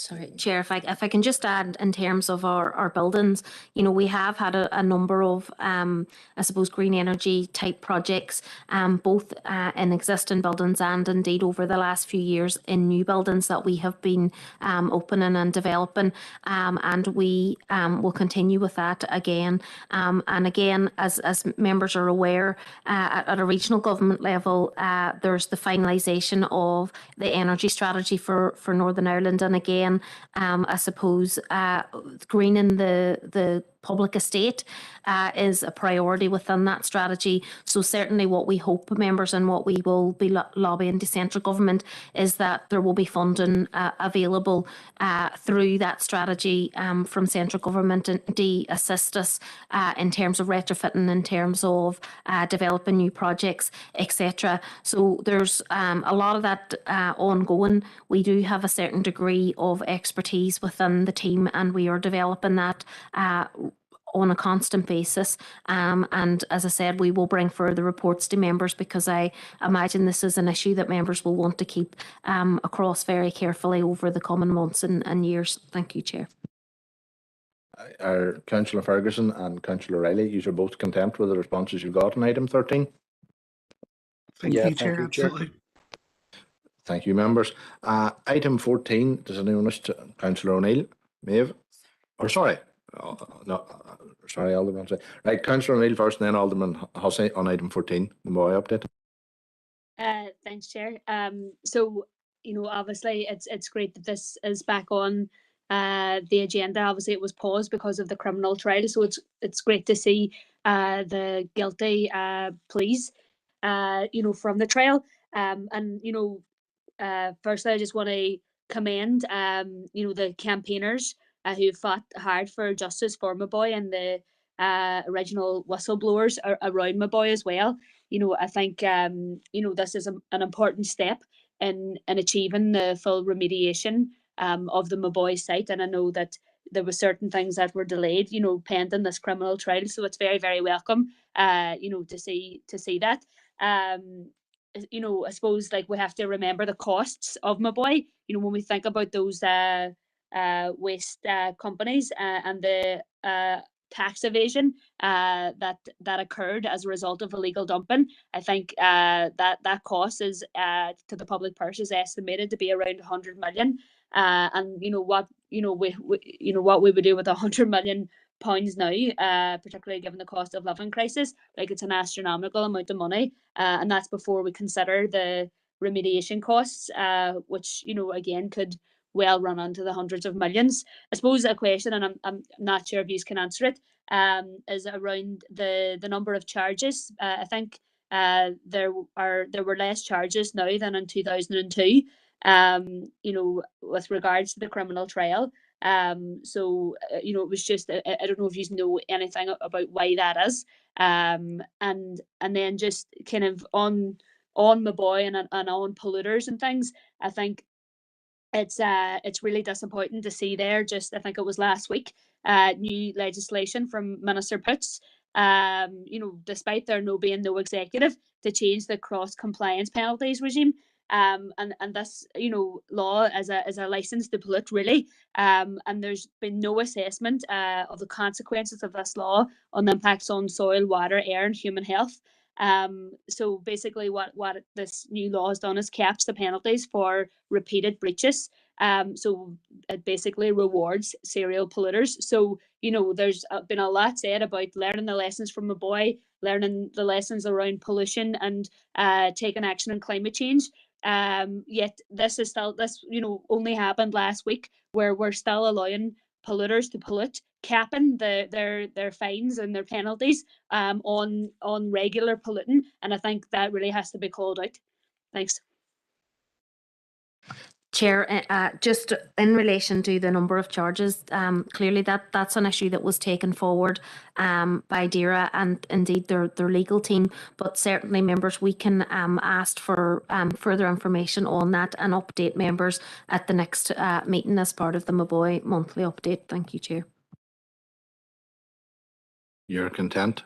Sorry, Chair, if I can just add, in terms of our buildings, we have had a number of, I suppose, green energy type projects, both in existing buildings and indeed over the last few years in new buildings that we have been opening and developing, and we will continue with that again. And again, as members are aware, at a regional government level, there's the finalisation of the energy strategy for Northern Ireland, and again, I suppose greening the public estate is a priority within that strategy. So certainly what we hope, members, and what we will be lobbying to central government is that there will be funding available through that strategy from central government to assist us in terms of retrofitting, in terms of developing new projects, etc. So there's a lot of that ongoing. We do have a certain degree of expertise within the team, and we are developing that on a constant basis. And as I said, we will bring further reports to members, because I imagine this is an issue that members will want to keep across very carefully over the coming months and years. Thank you, Chair. Are Councillor Ferguson and Councillor Riley, you are both content with the responses you got on item 13? Thank you, Chair. Absolutely. Thank you, members. Item 14, does anyone wish to? Councillor O'Neill, Maeve? Or sorry, no, sorry, Alderman. Right, Councillor O'Neill first, and then Alderman Hussey on item 14, the MOI update. Thanks, Chair. So, obviously it's great that this is back on the agenda. Obviously it was paused because of the criminal trial, so it's great to see the guilty pleas from the trial. Firstly, I just want to commend the campaigners who fought hard for justice for my boy, and the original whistleblowers around my boy as well. I think this is an important step in achieving the full remediation of the Maboy site, and I know that there were certain things that were delayed, pending this criminal trial. So it's very, very welcome, to see that. I suppose we have to remember the costs of Maboy. When we think about those waste companies and the tax evasion that occurred as a result of illegal dumping, I think that cost is to the public purse is estimated to be around 100 million. And what we would do with 100 million pounds now, particularly given the cost of living crisis, it's an astronomical amount of money, and that's before we consider the remediation costs, which again could well run onto the hundreds of millions. I suppose a question, and I'm not sure if you can answer it, is around the number of charges. I think there were less charges now than in 2002. With regards to the criminal trial. So it was just I don't know if you know anything about why that is. And then just kind of on my boy and on polluters and things. I think it's really disappointing to see there. Just I think it was last week, new legislation from Minister Putz. Despite there being no executive to change the cross compliance penalties regime. And this law as a license to pollute really, and there's been no assessment of the consequences of this law on the impacts on soil, water, air and human health. So basically what this new law has done is caps the penalties for repeated breaches. So it basically rewards serial polluters. So there's been a lot said about learning the lessons from a boy, learning the lessons around pollution and taking action on climate change. Yet this only happened last week, where we're still allowing polluters to pollute, capping their fines and their penalties on regular polluting, and I think that really has to be called out. Thanks. Chair, just in relation to the number of charges, clearly that's an issue that was taken forward by DERA and indeed their legal team, but certainly members, we can ask for further information on that and update members at the next meeting as part of the Maboy monthly update. Thank you, Chair. You're content,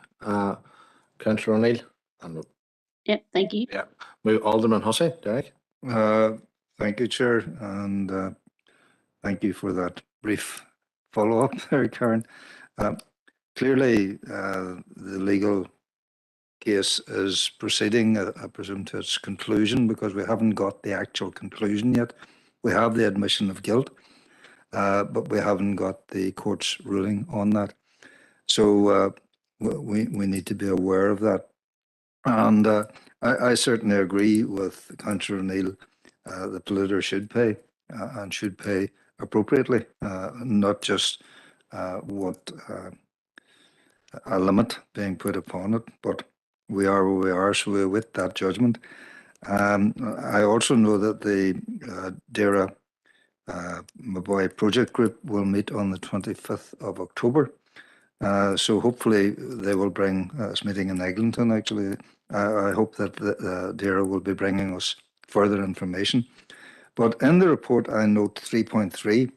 Councillor O'Neill? Yeah, thank you. Yeah, Alderman Hussey, Derek. Thank you, Chair, and thank you for that brief follow-up there, Karen. Clearly, the legal case is proceeding, I presume, to its conclusion, because we haven't got the actual conclusion yet. We have the admission of guilt, but we haven't got the court's ruling on that. So we need to be aware of that. And I certainly agree with Councillor O'Neill. The polluter should pay and should pay appropriately, not just what a limit being put upon it, but we are where we are, so we await that judgment. I also know that the DAERA Maboy Project Group will meet on the 25th of October. So hopefully they will bring us meeting in Eglinton. Actually, I hope that the DAERA will be bringing us further information. But in the report, I note 3.3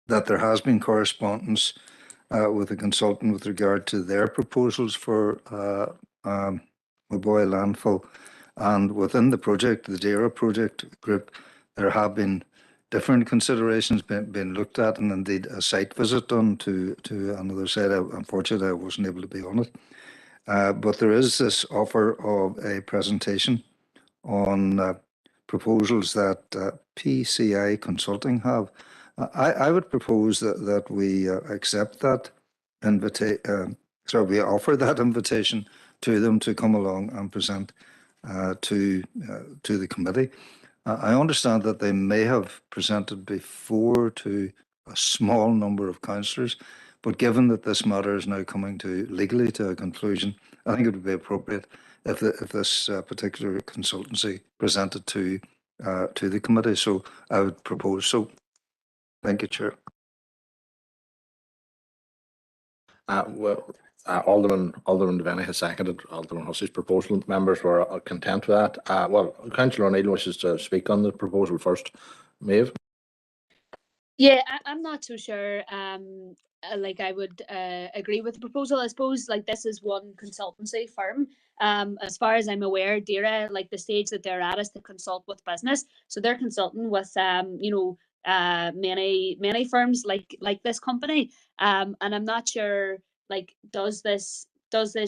that there has been correspondence with the consultant with regard to their proposals for Maboy landfill, and within the project, the DAERA project group, there have been different considerations being looked at, and indeed a site visit done to another site. Unfortunately, I wasn't able to be on it. But there is this offer of a presentation on proposals that PCI Consulting have. I would propose that we accept that invitation. We offer that invitation to them to come along and present to the committee. I understand that they may have presented before to a small number of councillors, but given that this matter is now coming to legally to a conclusion, I think it would be appropriate if this particular consultancy presented to the committee. So I would propose so. Thank you, Chair. Alderman Devaney has seconded Alderman Hussey's proposal. Members were content with that. Councillor O'Neill wishes to speak on the proposal first. Maeve? Yeah, I'm not so sure. Like I would agree with the proposal. I suppose like this is one consultancy firm. As far as I'm aware, DAERA, like the stage that they're at is to consult with business. So they're consulting with many firms like this company. And I'm not sure, like, does this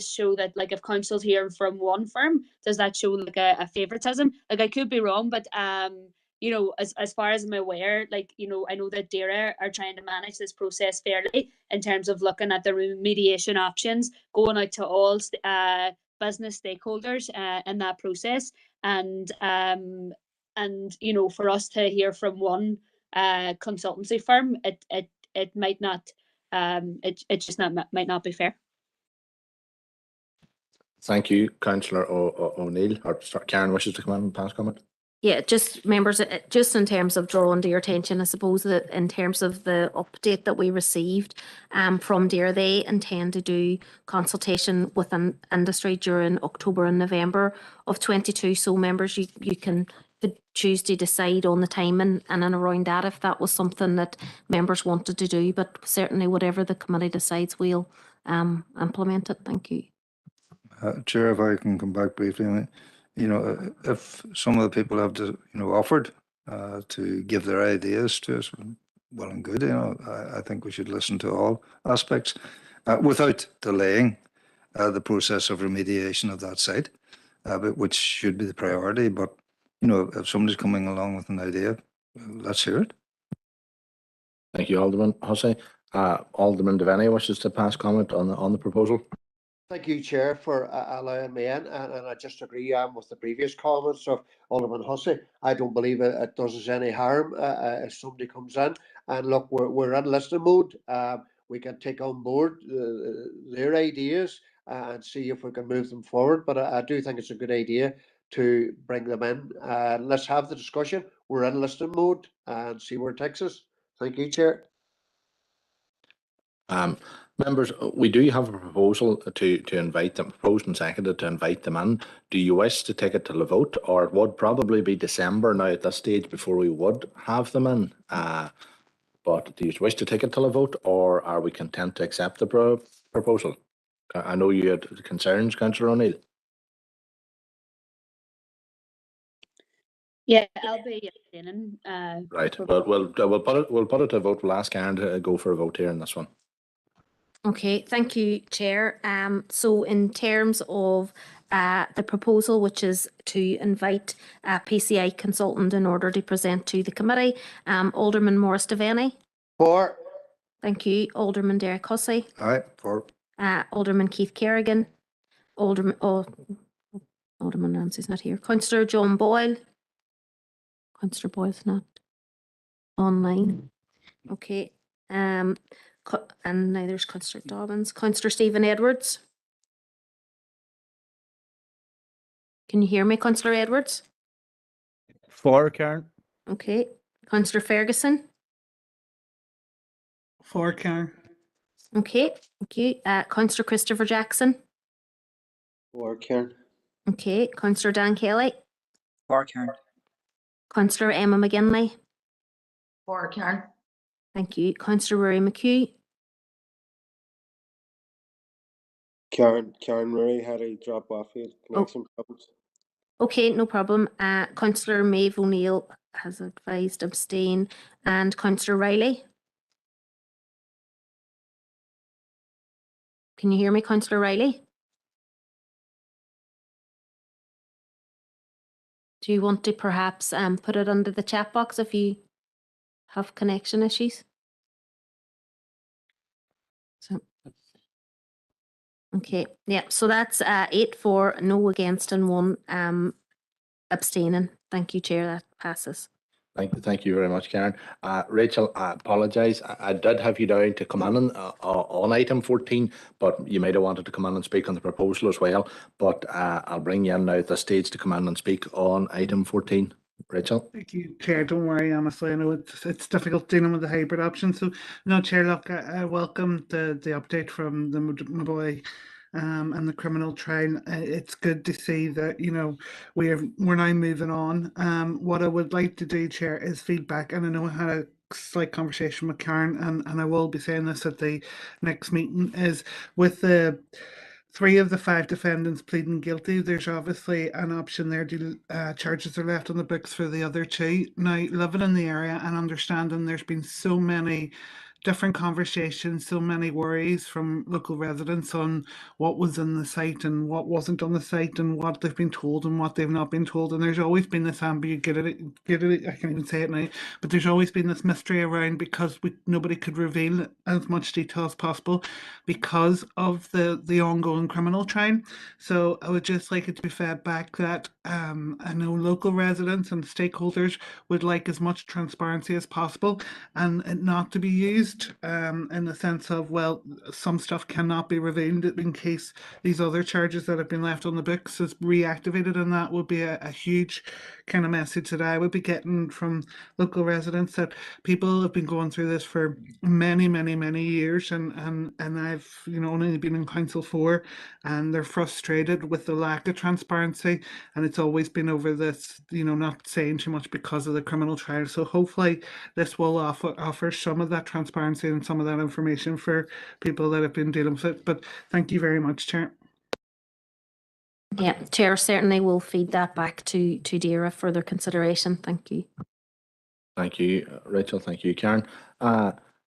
show that, like, if council's hearing from one firm, does that show like a favoritism? Like, I could be wrong, but as far as I'm aware, like, I know that DAERA are trying to manage this process fairly in terms of looking at the remediation options, going out to all business stakeholders in that process, and for us to hear from one consultancy firm, it might not, it just might not be fair. Thank you, Councillor O'Neill. Karen wishes to come in and pass comment. Yeah, just members, just in terms of drawing to your attention, I suppose that in terms of the update that we received from DAERA, they intend to do consultation with industry during October and November of 22. So members, you can choose to decide on the timing and around that if that was something that members wanted to do. But certainly whatever the committee decides, we'll implement it. Thank you. Chair, if I can come back briefly. If some of the people have offered to give their ideas to us, well and good. I think we should listen to all aspects without delaying the process of remediation of that site, which should be the priority. But if somebody's coming along with an idea, let's hear it. Thank you, Alderman Hussey. Alderman Devaney wishes to pass comment on the proposal. Thank you, Chair, for allowing me in, and I just agree with the previous comments of Alderman Hussey. I don't believe it does us any harm if somebody comes in. And look, we're in listening mode. We can take on board their ideas and see if we can move them forward. But I do think it's a good idea to bring them in. Let's have the discussion. We're in listening mode and see where it takes us. Thank you, Chair. Members, we do have a proposal to invite them, proposed and seconded to invite them in. Do you wish to take it to the vote, or it would probably be December now at this stage before we would have them in? But do you wish to take it to the vote, or are we content to accept the proposal? I know you had concerns, Councillor O'Neill. Yeah, I'll be abstaining. Right. Well, we'll put it to vote. We'll ask Karen to go for a vote here in this one. Okay, thank you, Chair. So in terms of the proposal, which is to invite a PCI consultant in order to present to the committee, Alderman Maurice Devaney. For. Thank you. Alderman Derek Hussey. Aye, for. Alderman Keith Kerrigan. Alderman Ramsey's not here. Councillor John Boyle. Councillor Boyle's not online. Okay. and now there's Councillor Dobbins. Councillor Stephen Edwards. Can you hear me, Councillor Edwards? For, Karen. Okay. Councillor Ferguson. For, Karen. Okay, thank you. Councillor Christopher Jackson. For, Karen. Okay. Councillor Dan Kelly. For, Karen. Councillor Emma McGinley. For, Karen. Thank you. Councillor Rory McHugh. Karen Murray had a drop off here. Connection problems. Okay, no problem. Councillor Maeve O'Neill has advised abstain. And Councillor Riley. Can you hear me, Councillor Riley? Do you want to perhaps put it under the chat box if you have connection issues? So, okay, yeah, so that's 8 for, no against and 1 abstaining. Thank you, Chair, that passes. Thank you very much, Karen. Rachel, I apologise. I did have you down to come in on item 14, but you might have wanted to come in and speak on the proposal as well. But I'll bring you in now at this stage to come in and speak on item 14. Rachel. Thank you, Chair. Don't worry, honestly, I know it's difficult dealing with the hybrid option. So, no, Chair, look, I welcome the update from the Maboy and the criminal trial. It's good to see that, you know, we're now moving on. What I would like to do, Chair, is feedback, and I know I had a slight conversation with Karen, and I will be saying this at the next meeting, is with the 3 of the 5 defendants pleading guilty, there's obviously an option there to charges are left on the books for the other 2. Now, living in the area and understanding there's been so many different conversations, so many worries from local residents on what was in the site and what wasn't on the site and what they've been told and what they've not been told. And there's always been this ambiguity, I can't even say it now, but there's always been this mystery around because nobody could reveal as much detail as possible because of the ongoing criminal trial. So I would just like it to be fed back that I know local residents and stakeholders would like as much transparency as possible and it not to be used in the sense of, well, some stuff cannot be revealed in case these other charges that have been left on the books is reactivated, and that would be a huge kind of message that I would be getting from local residents, that people have been going through this for many years, and I've, you know, only been in council for, and they're frustrated with the lack of transparency, and it's always been over this, you know, not saying too much because of the criminal trial. So hopefully this will offer some of that transparency and some of that information for people that have been dealing with it. But thank you very much, Chair. Yeah, Chair certainly will feed that back to DAERA for further consideration. Thank you. Thank you, Rachel. Thank you, Karen.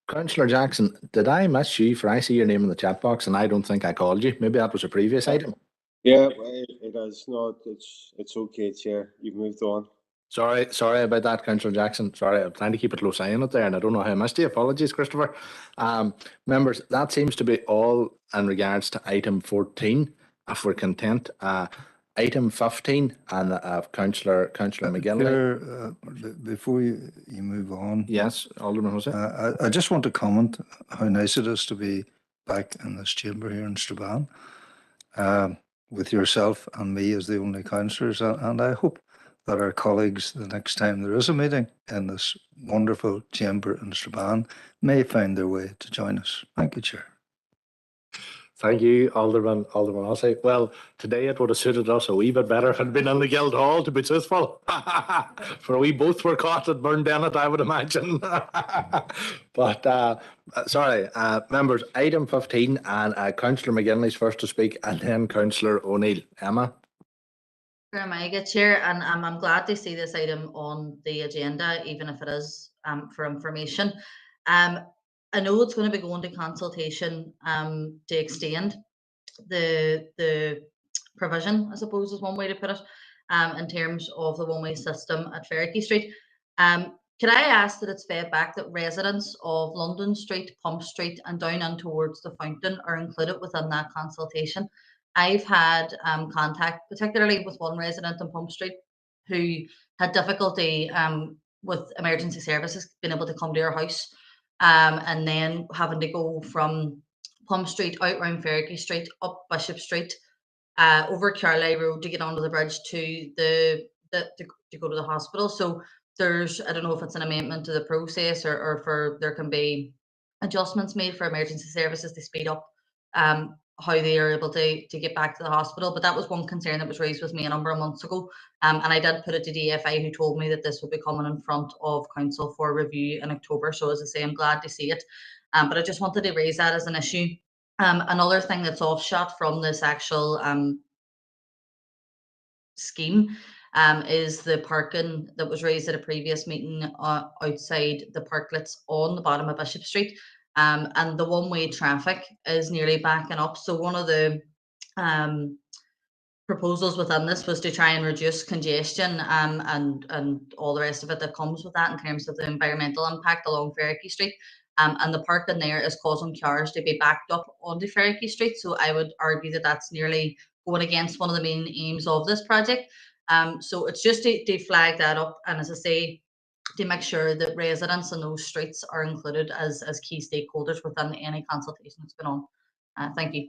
Councillor Jackson, did I miss you? For I see your name in the chat box and I don't think I called you. Maybe that was a previous item. Yeah, it is not. It's okay, Chair. You've moved on. Sorry about that, Councillor Jackson. Sorry, I'm trying to keep a close eye on it there, and I don't know how I missed you. Apologies, Christopher. Members, that seems to be all in regards to item 14. If we're content, item 15 and Councillor McGinley. Before you move on, yes, Alderman Jose. I just want to comment how nice it is to be back in this chamber here in Strabane, with yourself and me as the only councillors, and I hope that our colleagues, the next time there is a meeting in this wonderful chamber in Strabane, may find their way to join us. Thank you, Chair. Thank you, Alderman Hussey. Well, today it would have suited us a wee bit better if it had been in the Guildhall, to be truthful. For we both were caught at Burndennet, I would imagine. But, sorry, members, item 15, and Councillor McGinley's first to speak, and then Councillor O'Neill. Emma? Very much good, Chair, and I'm glad to see this item on the agenda, even if it is for information. I know it's going to be going to consultation to extend the provision, I suppose is one way to put it, in terms of the one-way system at Ferricky Street. Could I ask that it's fed back that residents of London Street, Pump Street and down in towards the Fountain are included within that consultation? I've had contact, particularly with one resident in Pump Street who had difficulty with emergency services being able to come to her house and then having to go from Plum Street out round Fergie Street, up Bishop Street, over Carlisle Road to get onto the bridge to to go to the hospital. So there's, I don't know if it's an amendment to the process or for there can be adjustments made for emergency services to speed up how they are able to get back to the hospital. But that was one concern that was raised with me a number of months ago. And I did put it to DFI, who told me that this would be coming in front of council for review in October. So as I say, I'm glad to see it. But I just wanted to raise that as an issue. Another thing that's offshot from this actual scheme is the parking that was raised at a previous meeting outside the parklets on the bottom of Bishop Street. And the one-way traffic is nearly backing up. So one of the proposals within this was to try and reduce congestion and all the rest of it that comes with that in terms of the environmental impact along Fergie Street. And the parking there is causing cars to be backed up onto Fergie Street. So I would argue that that's nearly going against one of the main aims of this project. So it's just to flag that up, and as I say, to make sure that residents in those streets are included as key stakeholders within any consultation that's been on. Thank you.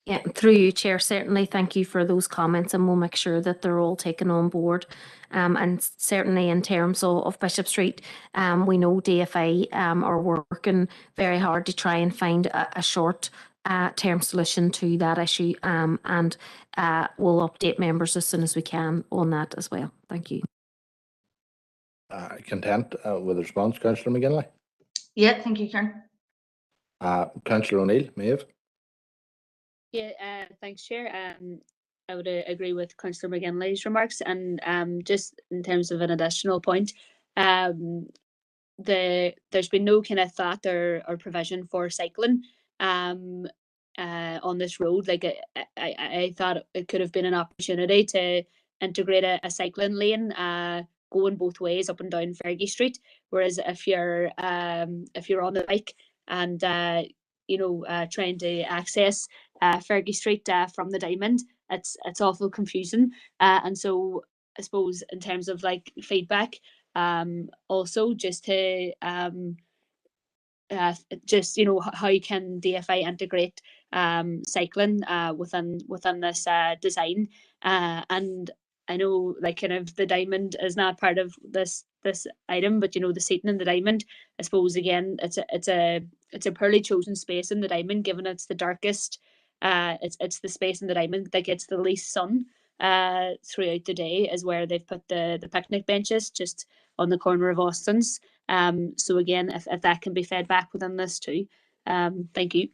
Yeah, through you, Chair, certainly thank you for those comments, and we'll make sure that they're all taken on board. And certainly in terms of Bishop Street, we know DFI are working very hard to try and find a short term solution to that issue, and we'll update members as soon as we can on that as well. Thank you. Content with the response, Councillor McGinley? Yeah, thank you, Karen. Councillor O'Neill, Maeve? Yeah, thanks, Chair. I would agree with Councillor McGinley's remarks, and just in terms of an additional point, there's been no kind of thought or provision for cycling on this road. Like I thought it could have been an opportunity to integrate a cycling lane going both ways up and down Fergie Street. Whereas if you're on the bike and trying to access Fergie Street from the Diamond, it's awful confusing. And so I suppose in terms of like feedback, also just to how can DFI integrate cycling within this design, and I know like kind of the Diamond is not part of this item, but the seating in the Diamond, I suppose again it's a poorly chosen space in the Diamond, given it's the darkest. It's the space in the Diamond that gets the least sun throughout the day, is where they've put the picnic benches just on the corner of Austin's. So again, if that can be fed back within this too. Thank you.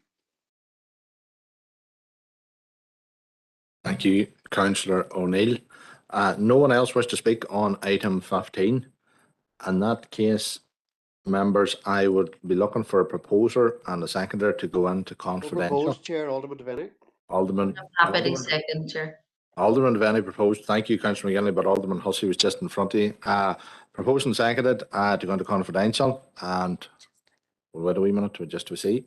Thank you, Councillor O'Neill. No one else wish to speak on item 15. In that case, members, I would be looking for a proposer and a seconder to go into confidential. Proposed, Chair, Alderman Devaney. Alderman. I'm happy to second, Chair. Alderman Devaney proposed. Thank you, Councillor McGinley, but Alderman Hussey was just in front of you. Proposed and seconded to go into confidential, and we'll wait a wee minute just to see.